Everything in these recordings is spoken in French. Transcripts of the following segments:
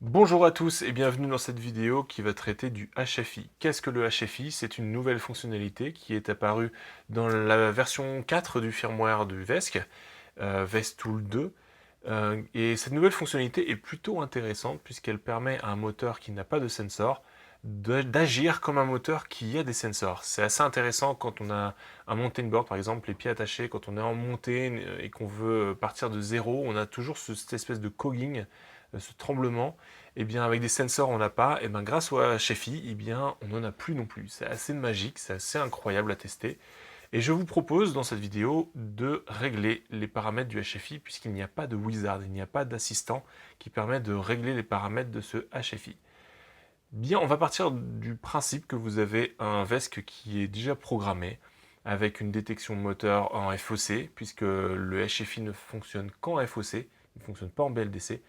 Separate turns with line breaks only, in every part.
Bonjour à tous et bienvenue dans cette vidéo qui va traiter du HFI. Qu'est-ce que le HFI? C'est une nouvelle fonctionnalité qui est apparue dans la version 4 du firmware du VESC, VESTool 2. Et cette nouvelle fonctionnalité est plutôt intéressante puisqu'elle permet à un moteur qui n'a pas de sensor d'agir comme un moteur qui a des sensors. C'est assez intéressant quand on a un mountain board par exemple, les pieds attachés, quand on est en montée et qu'on veut partir de zéro, on a toujours cette espèce de cogging, ce tremblement. Et bien avec des sensors on n'a pas, et bien grâce au HFI, et bien on n'en a plus non plus. C'est assez magique, c'est assez incroyable à tester. Et je vous propose dans cette vidéo de régler les paramètres du HFI puisqu'il n'y a pas de wizard, il n'y a pas d'assistant qui permet de régler les paramètres de ce HFI. Bien, on va partir du principe que vous avez un VESC qui est déjà programmé avec une détection moteur en FOC puisque le HFI ne fonctionne qu'en FOC, il ne fonctionne pas en BLDC.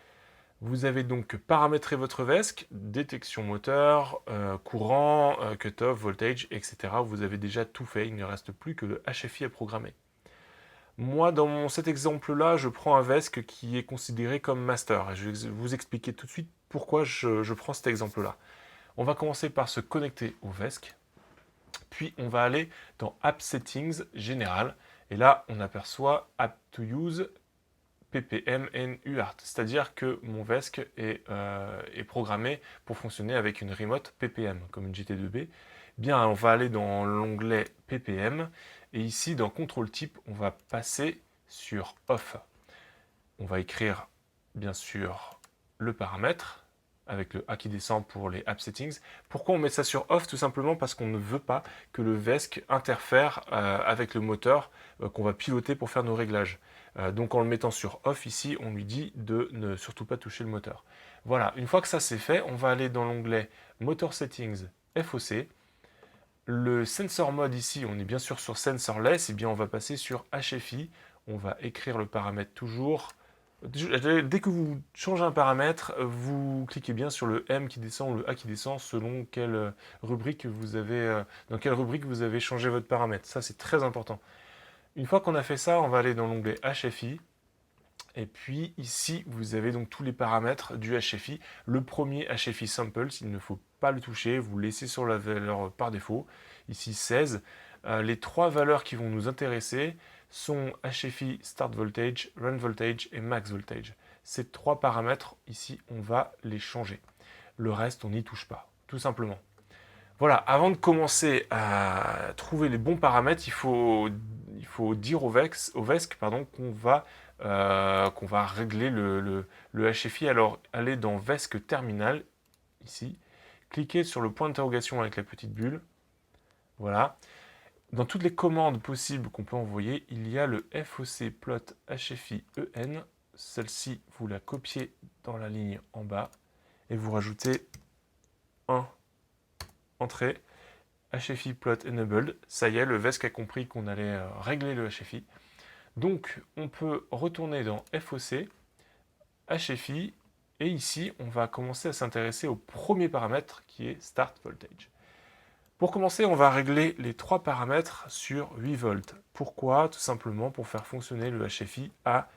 Vous avez donc paramétré votre VESC, détection moteur, courant, cutoff, voltage, etc. Vous avez déjà tout fait, il ne reste plus que le HFI à programmer. Moi, dans cet exemple-là, je prends un VESC qui est considéré comme master. Et je vais vous expliquer tout de suite pourquoi je prends cet exemple-là. On va commencer par se connecter au VESC, puis on va aller dans App Settings Général, et là on aperçoit App to Use ppm and UART, c'est-à-dire que mon VESC est programmé pour fonctionner avec une remote ppm, comme une GT2B. Bien, on va aller dans l'onglet ppm, et ici dans contrôle type, on va passer sur off. On va écrire bien sûr le paramètre, avec le A qui descend pour les app settings. Pourquoi on met ça sur off? Tout simplement parce qu'on ne veut pas que le VESC interfère avec le moteur qu'on va piloter pour faire nos réglages. Donc en le mettant sur off ici, on lui dit de ne surtout pas toucher le moteur. Voilà, une fois que ça c'est fait, on va aller dans l'onglet Motor Settings FOC. Le sensor mode ici, on est bien sûr sur sensorless, et bien on va passer sur HFI. On va écrire le paramètre toujours. Dès que vous changez un paramètre, vous cliquez bien sur le M qui descend ou le A qui descend selon quelle rubrique vous avez, dans quelle rubrique vous avez changé votre paramètre. Ça, c'est très important. Une fois qu'on a fait ça, on va aller dans l'onglet HFI. Et puis ici, vous avez donc tous les paramètres du HFI. Le premier HFI Samples, il ne faut pas le toucher, vous le laissez sur la valeur par défaut. Ici 16. Les trois valeurs qui vont nous intéresser sont HFI Start Voltage, Run Voltage et Max Voltage. Ces trois paramètres, ici, on va les changer. Le reste, on n'y touche pas, tout simplement. Voilà, avant de commencer à trouver les bons paramètres, il faut dire au VESC qu'on va régler le HFI. Alors, allez dans VESC Terminal, ici, cliquez sur le point d'interrogation avec la petite bulle. Voilà. Dans toutes les commandes possibles qu'on peut envoyer, il y a le FOC plot HFI EN. Celle-ci, vous la copiez dans la ligne en bas et vous rajoutez un entrée. HFI plot enabled, ça y est, le VESC a compris qu'on allait régler le HFI. Donc on peut retourner dans FOC, HFI, et ici on va commencer à s'intéresser au premier paramètre qui est Start Voltage. Pour commencer, on va régler les trois paramètres sur 8 volts. Pourquoi? Tout simplement pour faire fonctionner le HFI à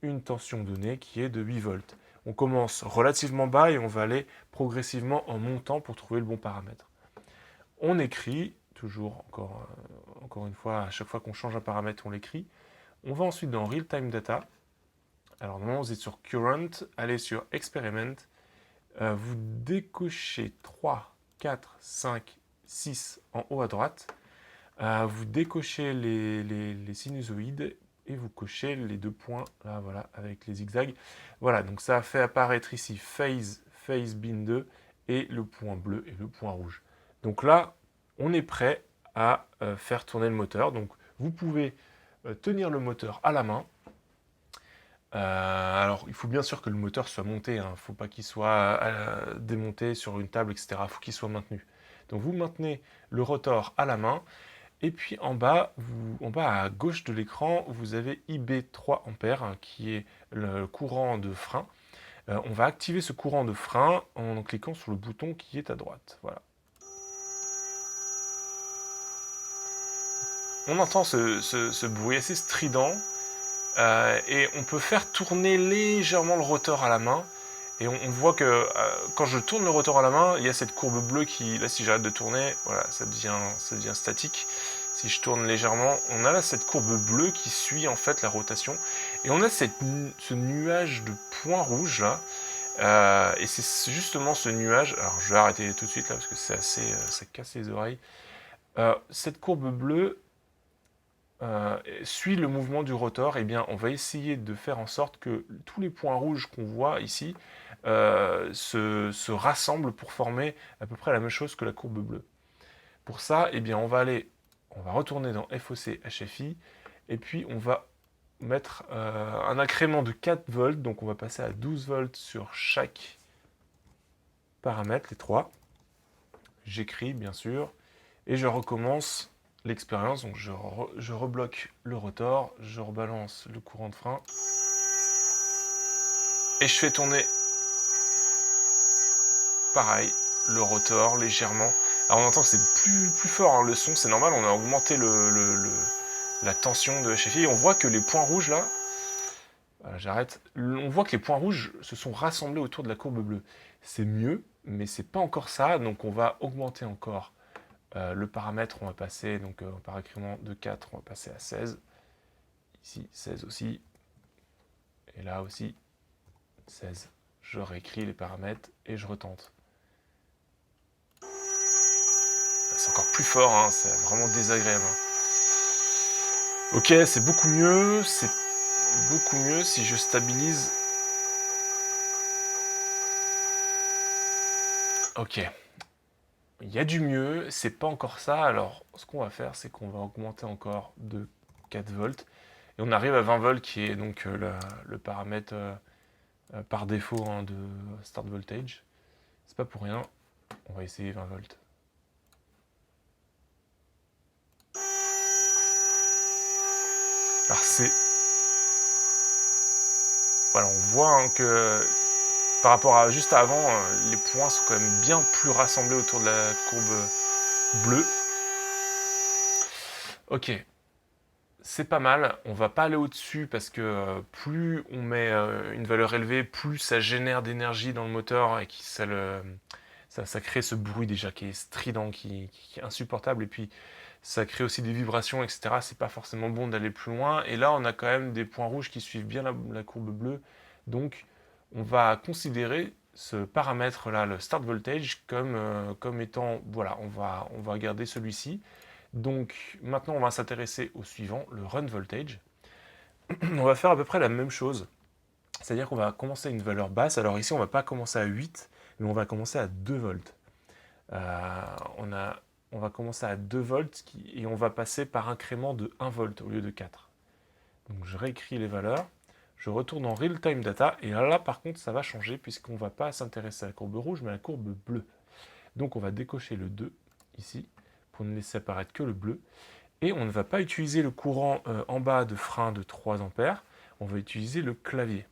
une tension donnée qui est de 8 volts. On commence relativement bas et on va aller progressivement en montant pour trouver le bon paramètre. On écrit, toujours encore une fois, à chaque fois qu'on change un paramètre, on l'écrit. On va ensuite dans Real Time Data. Alors normalement vous êtes sur Current, allez sur Experiment, vous décochez 3, 4, 5, 6 en haut à droite, vous décochez les sinusoïdes et vous cochez les deux points, là voilà, avec les zigzags. Voilà, donc ça a fait apparaître ici Phase Bin 2 et le point bleu et le point rouge. Donc là, on est prêt à faire tourner le moteur. Donc vous pouvez tenir le moteur à la main. Alors, il faut bien sûr que le moteur soit monté. Il ne faut pas qu'il soit démonté sur une table, etc. Il faut qu'il soit maintenu. Donc vous maintenez le rotor à la main. Et puis en bas à gauche de l'écran, vous avez IB3 ampères, hein, qui est le courant de frein. On va activer ce courant de frein en cliquant sur le bouton qui est à droite. Voilà. On entend ce bruit assez strident et on peut faire tourner légèrement le rotor à la main Et on voit que quand je tourne le rotor à la main, il y a cette courbe bleue qui, là si j'arrête de tourner, voilà, ça devient statique. Si je tourne légèrement, on a là cette courbe bleue qui suit en fait la rotation. Et on a ce nuage de points rouges là. Et c'est justement ce nuage, alors je vais arrêter tout de suite là parce que c'est assez, ça casse les oreilles. Cette courbe bleue suit le mouvement du rotor. Et bien on va essayer de faire en sorte que tous les points rouges qu'on voit ici se rassemblent pour former à peu près la même chose que la courbe bleue. Pour ça, eh bien on va retourner dans FOC HFI et puis on va mettre un incrément de 4 volts, donc on va passer à 12 volts sur chaque paramètre, les 3. J'écris bien sûr, et je recommence l'expérience, donc je rebloque le rotor, je rebalance le courant de frein, et je fais tourner, pareil, le rotor légèrement. Alors on entend que c'est plus fort hein, le son, c'est normal, on a augmenté la tension de HFI, et on voit que les points rouges là, j'arrête. On voit que les points rouges se sont rassemblés autour de la courbe bleue. C'est mieux, mais c'est pas encore ça. Donc on va augmenter encore le paramètre. On va passer donc par incrément de 4, on va passer à 16. Ici 16 aussi. Et là aussi 16. Je réécris les paramètres et je retente. C'est encore plus fort, hein, c'est vraiment désagréable. Ok, c'est beaucoup mieux. C'est beaucoup mieux si je stabilise. Ok. Il y a du mieux, c'est pas encore ça. Alors, ce qu'on va faire, c'est qu'on va augmenter encore de 4 volts. Et on arrive à 20 volts, qui est donc le paramètre par défaut hein, de start voltage. C'est pas pour rien. On va essayer 20 volts. Alors c'est... Voilà, on voit hein, que par rapport à juste avant, les points sont quand même bien plus rassemblés autour de la courbe bleue. Ok, c'est pas mal. On va pas aller au-dessus parce que plus on met une valeur élevée, plus ça génère d'énergie dans le moteur et ça crée ce bruit déjà qui est strident, qui est insupportable. Et puis ça crée aussi des vibrations, etc. C'est pas forcément bon d'aller plus loin. Et là, on a quand même des points rouges qui suivent bien la courbe bleue. Donc, on va considérer ce paramètre-là, le start voltage, comme étant, voilà, on va garder celui-ci. Donc, maintenant, on va s'intéresser au suivant, le run voltage. On va faire à peu près la même chose. C'est-à-dire qu'on va commencer à une valeur basse. Alors ici, on ne va pas commencer à 8, mais on va commencer à 2 volts. On va commencer à 2 volts et on va passer par incrément de 1 volt au lieu de 4. Donc je réécris les valeurs, je retourne en real-time data, et là par contre ça va changer puisqu'on ne va pas s'intéresser à la courbe rouge mais à la courbe bleue. Donc on va décocher le 2 ici pour ne laisser apparaître que le bleu. Et on ne va pas utiliser le courant en bas de frein de 3 ampères, on va utiliser le clavier.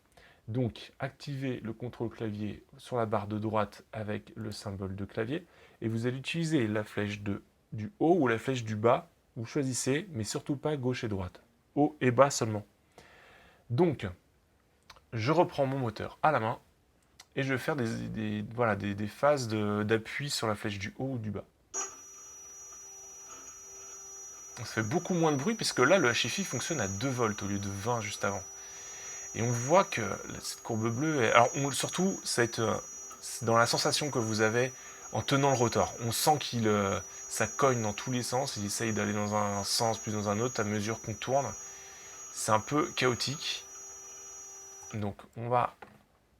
Donc, activez le contrôle clavier sur la barre de droite avec le symbole de clavier. Et vous allez utiliser la flèche du haut ou la flèche du bas. Vous choisissez, mais surtout pas gauche et droite. Haut et bas seulement. Donc, je reprends mon moteur à la main. Et je vais faire des phases d'appui sur la flèche du haut ou du bas. Ça fait beaucoup moins de bruit puisque là, le HFI fonctionne à 2 volts au lieu de 20 juste avant. Et on voit que cette courbe bleue, alors surtout, c'est dans la sensation que vous avez en tenant le rotor. On sent ça cogne dans tous les sens, il essaye d'aller dans un sens puis dans un autre à mesure qu'on tourne. C'est un peu chaotique. Donc on va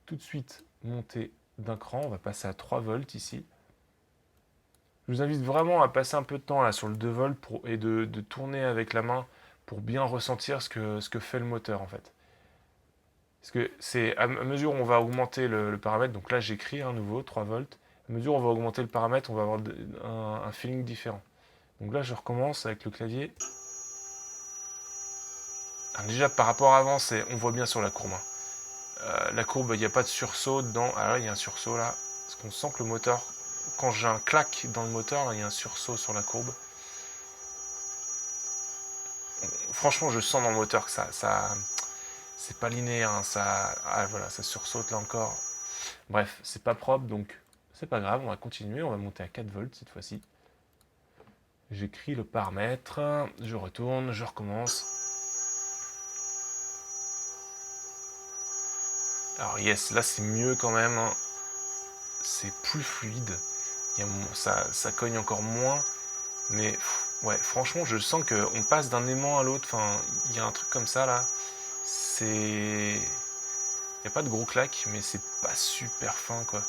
tout de suite monter d'un cran, on va passer à 3 volts ici. Je vous invite vraiment à passer un peu de temps là sur le 2 volts et de tourner avec la main pour bien ressentir ce que fait le moteur en fait. Parce que c'est à mesure où on va augmenter le paramètre, donc là j'écris un nouveau 3 volts, à mesure où on va augmenter le paramètre, on va avoir un feeling différent. Donc là je recommence avec le clavier. Alors déjà par rapport à avant, on voit bien sur la courbe. La courbe, il n'y a pas de sursaut dedans. Ah là il y a un sursaut là, parce qu'on sent que le moteur, quand j'ai un clac dans le moteur, là, il y a un sursaut sur la courbe. Franchement je sens dans le moteur que ça c'est pas linéaire, hein, voilà, ça sursaute là encore. Bref, c'est pas propre, donc c'est pas grave, on va continuer, on va monter à 4 volts cette fois-ci. J'écris le paramètre, je retourne, je recommence. Alors yes, là c'est mieux quand même, hein. C'est plus fluide, ça cogne encore moins, mais ouais, franchement je sens qu'on passe d'un aimant à l'autre, enfin il y a un truc comme ça là, c'est... Il n'y a pas de gros claques, mais c'est pas super fin quoi.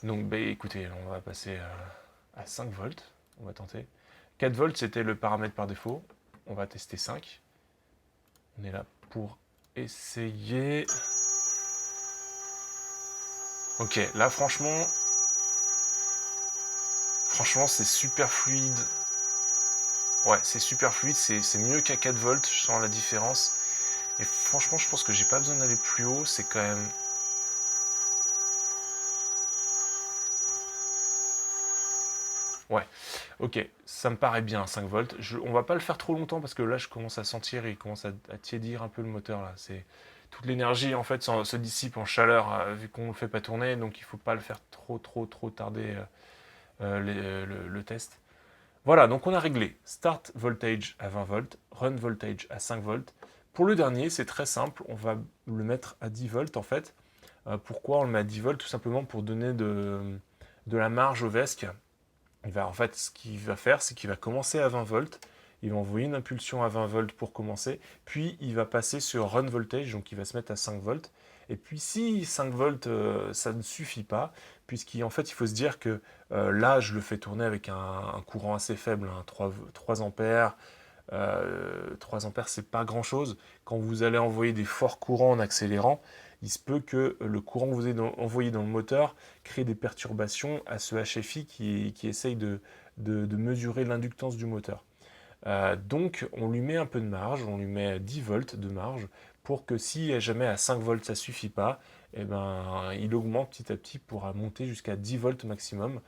Donc bah écoutez, on va passer à 5 volts, on va tenter. 4 volts c'était le paramètre par défaut, on va tester 5. On est là pour essayer. Ok, là franchement c'est super fluide. Ouais, c'est super fluide, c'est mieux qu'à 4 volts, je sens la différence. Et franchement, je pense que j'ai pas besoin d'aller plus haut, c'est quand même... Ouais, ok, ça me paraît bien, 5 volts. On va pas le faire trop longtemps parce que là, je commence à sentir, il commence à tiédir un peu le moteur là. Toute l'énergie en fait se dissipe en chaleur vu qu'on le fait pas tourner, donc il faut pas le faire trop tarder le test. Voilà, donc on a réglé start voltage à 20 volts, run voltage à 5 volts. Pour le dernier, c'est très simple, on va le mettre à 10 volts en fait. Pourquoi on le met à 10 volts? Tout simplement pour donner de la marge au VESC. En fait, ce qu'il va faire, c'est qu'il va commencer à 20 volts, il va envoyer une impulsion à 20 volts pour commencer, puis il va passer sur run voltage, donc il va se mettre à 5 volts. Et puis si 5 volts, ça ne suffit pas, puisqu'en fait, il faut se dire que là, je le fais tourner avec un courant assez faible, hein, 3 ampères. 3 ampères, c'est pas grand chose. Quand vous allez envoyer des forts courants en accélérant, il se peut que le courant que vous avez envoyé dans le moteur crée des perturbations à ce HFI qui essaye de mesurer l'inductance du moteur. Donc on lui met un peu de marge, on lui met 10 volts de marge pour que si jamais à 5 volts ça suffit pas, eh ben, il augmente petit à petit pour monter jusqu'à 10 volts maximum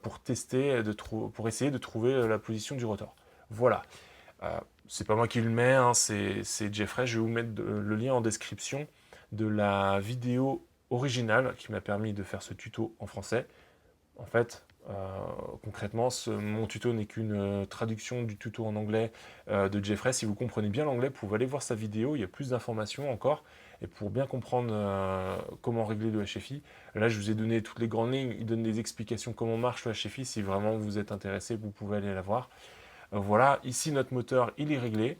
pour tester, pour essayer de trouver la position du rotor. Voilà. C'est pas moi qui le mets, hein, c'est Jeffrey. Je vais vous mettre le lien en description de la vidéo originale qui m'a permis de faire ce tuto en français. En fait, concrètement, mon tuto n'est qu'une traduction du tuto en anglais de Jeffrey. Si vous comprenez bien l'anglais, vous pouvez aller voir sa vidéo, il y a plus d'informations encore. Et pour bien comprendre comment régler le HFI, là je vous ai donné toutes les grandes lignes, il donne des explications comment marche le HFI. Si vraiment vous êtes intéressé, vous pouvez aller la voir. Voilà, ici notre moteur il est réglé.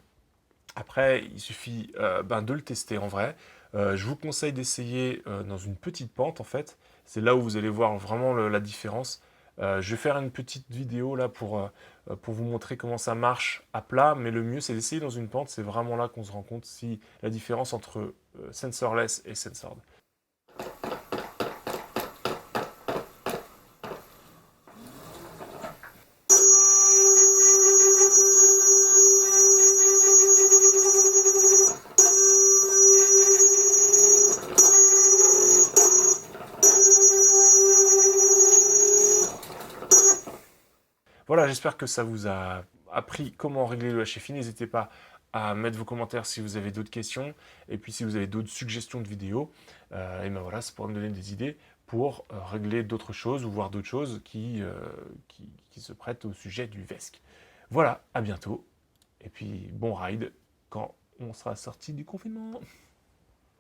Après, il suffit de le tester en vrai. Je vous conseille d'essayer dans une petite pente en fait. C'est là où vous allez voir vraiment la différence. Je vais faire une petite vidéo là pour vous montrer comment ça marche à plat, mais le mieux c'est d'essayer dans une pente. C'est vraiment là qu'on se rend compte si la différence entre sensorless et sensored. Voilà, j'espère que ça vous a appris comment régler le HFI. N'hésitez pas à mettre vos commentaires si vous avez d'autres questions. Et puis si vous avez d'autres suggestions de vidéos, et ben voilà, ça pourra me donner des idées pour régler d'autres choses ou voir d'autres choses qui se prêtent au sujet du VESC. Voilà, à bientôt. Et puis bon ride quand on sera sorti du confinement.